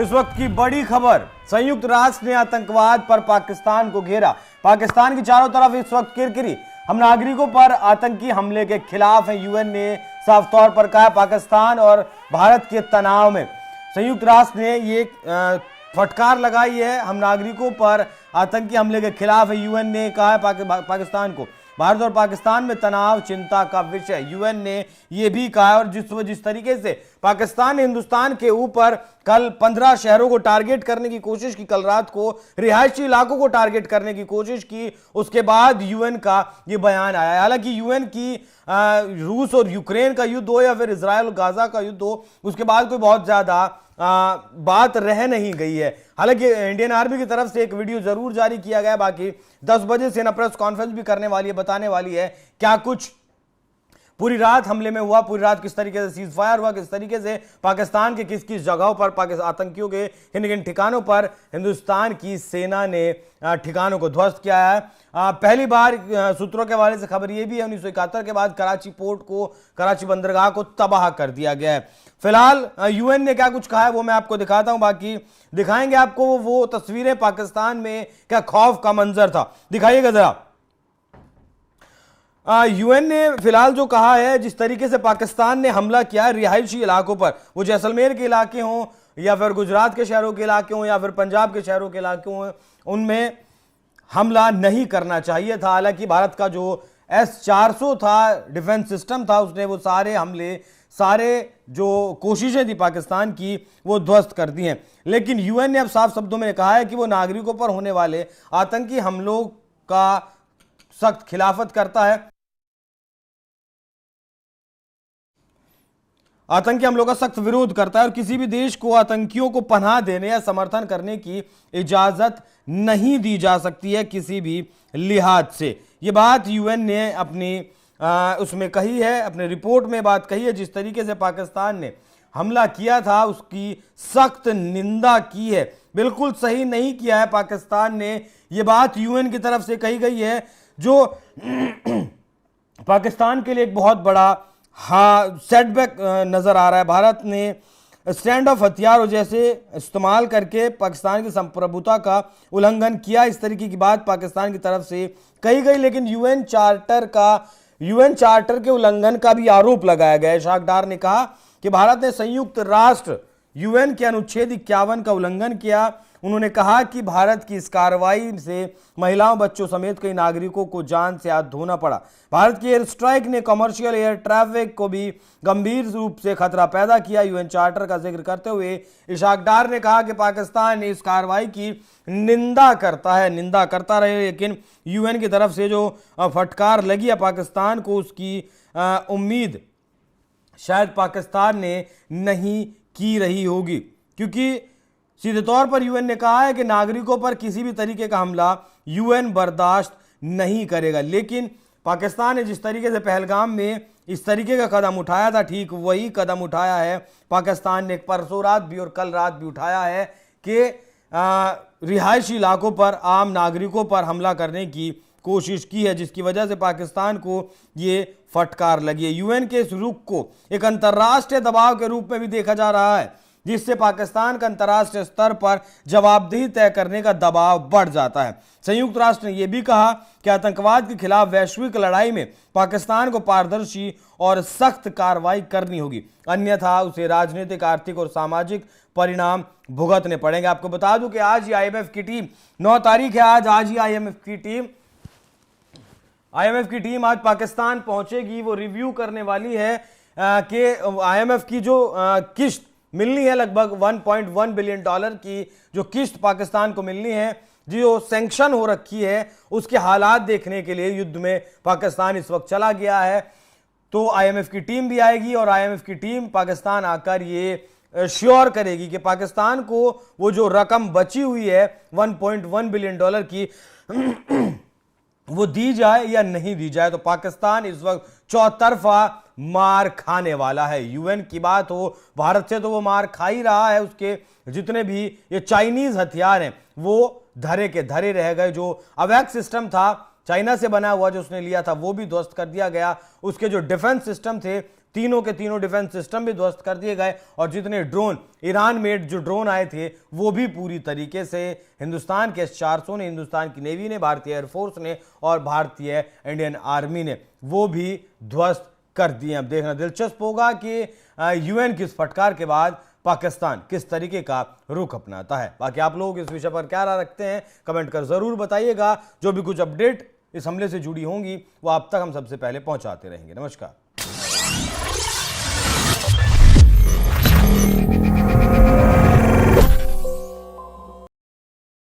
इस वक्त की बड़ी खबर, संयुक्त राष्ट्र ने आतंकवाद पर पाकिस्तान को घेरा। पाकिस्तान की चारों तरफ इस वक्त किरकिरी। हम नागरिकों पर आतंकी हमले के खिलाफ हैं। यूएन ने साफ तौर पर कहा पाकिस्तान और भारत के तनाव में संयुक्त राष्ट्र ने ये फटकार लगाई है। हम नागरिकों पर आतंकी हमले के खिलाफ है। यूएन ने कहा है पाकिस्तान को भारत और पाकिस्तान में तनाव चिंता का विषय। यूएन ने यह भी कहा और जिस तरीके से पाकिस्तान ने हिंदुस्तान के ऊपर कल 15 शहरों को टारगेट करने की कोशिश की, कल रात को रिहायशी इलाकों को टारगेट करने की कोशिश की, उसके बाद यूएन का यह बयान आया। हालांकि यूएन की रूस और यूक्रेन का युद्ध हो या फिर इजराइल और गाजा का युद्ध हो, उसके बाद कोई बहुत ज्यादा बात रह नहीं गई है। हालांकि इंडियन आर्मी की तरफ से एक वीडियो जरूर जारी किया गया। बाकी 10 बजे सेना प्रेस कॉन्फ्रेंस भी करने वाली है, बताने वाली है क्या कुछ पूरी रात हमले में हुआ, पूरी रात किस तरीके से सीज फायर हुआ, किस तरीके से पाकिस्तान के किस किस जगहों पर पाकिस्तान आतंकियों के किन किन ठिकानों पर हिंदुस्तान की सेना ने ठिकानों को ध्वस्त किया है। पहली बार सूत्रों के हवाले से खबर यह भी है 1971 के बाद कराची पोर्ट को, कराची बंदरगाह को तबाह कर दिया गया है। फिलहाल यूएन ने क्या कुछ कहा है वो मैं आपको दिखाता हूं। बाकी दिखाएंगे आपको वो तस्वीरें, पाकिस्तान में क्या खौफ का मंजर था, दिखाइएगा जरा। यूएन ने फिलहाल जो कहा है, जिस तरीके से पाकिस्तान ने हमला किया है रिहायशी इलाकों पर, वो जैसलमेर के इलाके हों या फिर गुजरात के शहरों के इलाके हों या फिर पंजाब के शहरों के इलाके हों, उनमें हमला नहीं करना चाहिए था। हालांकि भारत का जो S-400 था, डिफेंस सिस्टम था, उसने वो सारे हमले, सारे जो कोशिशें थी पाकिस्तान की, वो ध्वस्त कर दी हैं। लेकिन यूएन ने अब साफ शब्दों में कहा है कि वो नागरिकों पर होने वाले आतंकी हमलों का सख्त खिलाफत करता है, आतंकी हमलों का सख्त विरोध करता है और किसी भी देश को आतंकियों को पनाह देने या समर्थन करने की इजाजत नहीं दी जा सकती है किसी भी लिहाज से। ये बात यूएन ने अपनी उसमें कही है, अपने रिपोर्ट में बात कही है। जिस तरीके से पाकिस्तान ने हमला किया था उसकी सख्त निंदा की है। बिल्कुल सही नहीं किया है पाकिस्तान ने, ये बात यूएन की तरफ से कही गई है, जो पाकिस्तान के लिए एक बहुत बड़ा सेटबैक नजर आ रहा है। भारत ने स्टैंड ऑफ हथियार जैसे इस्तेमाल करके पाकिस्तान की संप्रभुता का उल्लंघन किया, इस तरीके की बात पाकिस्तान की तरफ से कही गई। लेकिन यूएन चार्टर के उल्लंघन का भी आरोप लगाया गया है। इशाक डार ने कहा कि भारत ने संयुक्त राष्ट्र यूएन के अनुच्छेद 51 का उल्लंघन किया। उन्होंने कहा कि भारत की इस कार्रवाई से महिलाओं, बच्चों समेत कई नागरिकों को जान से हाथ धोना पड़ा। भारत की एयर स्ट्राइक ने कमर्शियल एयर ट्रैफिक को भी गंभीर रूप से खतरा पैदा किया। यूएन चार्टर का जिक्र करते हुए इशाक डार ने कहा कि पाकिस्तान इस कार्रवाई की निंदा करता रहे, लेकिन यूएन की तरफ से जो फटकार लगी है पाकिस्तान को, उसकी उम्मीद शायद पाकिस्तान ने नहीं की रही होगी, क्योंकि सीधे तौर पर यूएन ने कहा है कि नागरिकों पर किसी भी तरीके का हमला यूएन बर्दाश्त नहीं करेगा। लेकिन पाकिस्तान ने जिस तरीके से पहलगाम में इस तरीके का कदम उठाया था, ठीक वही कदम उठाया है पाकिस्तान ने परसों रात भी और कल रात भी उठाया है कि रिहायशी इलाकों पर, आम नागरिकों पर हमला करने की कोशिश की है, जिसकी वजह से पाकिस्तान को ये फटकार लगी है। यूएन के इस रुख को एक अंतर्राष्ट्रीय दबाव के रूप में भी देखा जा रहा है, जिससे पाकिस्तान का अंतर्राष्ट्रीय स्तर पर जवाबदेही तय करने का दबाव बढ़ जाता है। संयुक्त राष्ट्र ने यह भी कहा कि आतंकवाद के खिलाफ वैश्विक लड़ाई में पाकिस्तान को पारदर्शी और सख्त कार्रवाई करनी होगी, अन्यथा उसे राजनीतिक, आर्थिक और सामाजिक परिणाम भुगतने पड़ेंगे। आपको बता दूं कि आज ही आईएमएफ की टीम, 9 तारीख है आज ही आईएमएफ की टीम आज पाकिस्तान पहुंचेगी। वो रिव्यू करने वाली है कि आईएमएफ की जो किस्त मिलनी है, लगभग $1.1 बिलियन की जो किस्त पाकिस्तान को मिलनी है, जो सैंक्शन हो रखी है, उसके हालात देखने के लिए युद्ध में पाकिस्तान इस वक्त चला गया है। तो आईएमएफ की टीम भी आएगी और आईएमएफ की टीम पाकिस्तान आकर ये श्योर करेगी कि पाकिस्तान को वो जो रकम बची हुई है $1.1 बिलियन की वो दी जाए या नहीं दी जाए। तो पाकिस्तान इस वक्त चौतरफा मार खाने वाला है। यूएन की बात हो, भारत से तो वो मार खा ही रहा है। उसके जितने भी ये चाइनीज हथियार हैं वो धरे के धरे रह गए। जो अवैध सिस्टम था चाइना से बना हुआ जो उसने लिया था वो भी ध्वस्त कर दिया गया। उसके जो डिफेंस सिस्टम थे, तीनों के तीनों डिफेंस सिस्टम भी ध्वस्त कर दिए गए। और जितने ड्रोन, ईरान मेड जो ड्रोन आए थे, वो भी पूरी तरीके से हिंदुस्तान के S-400 ने, हिंदुस्तान की नेवी ने, भारतीय एयरफोर्स ने और भारतीय इंडियन आर्मी ने वो भी ध्वस्त कर दिए। अब देखना दिलचस्प होगा कि यूएन की इस फटकार के बाद पाकिस्तान किस तरीके का रुख अपनाता है। बाकी आप लोग इस विषय पर क्या राय रखते हैं, कमेंट कर जरूर बताइएगा। जो भी कुछ अपडेट इस हमले से जुड़ी होंगी वो आप तक हम सबसे पहले पहुंचाते रहेंगे। नमस्कार।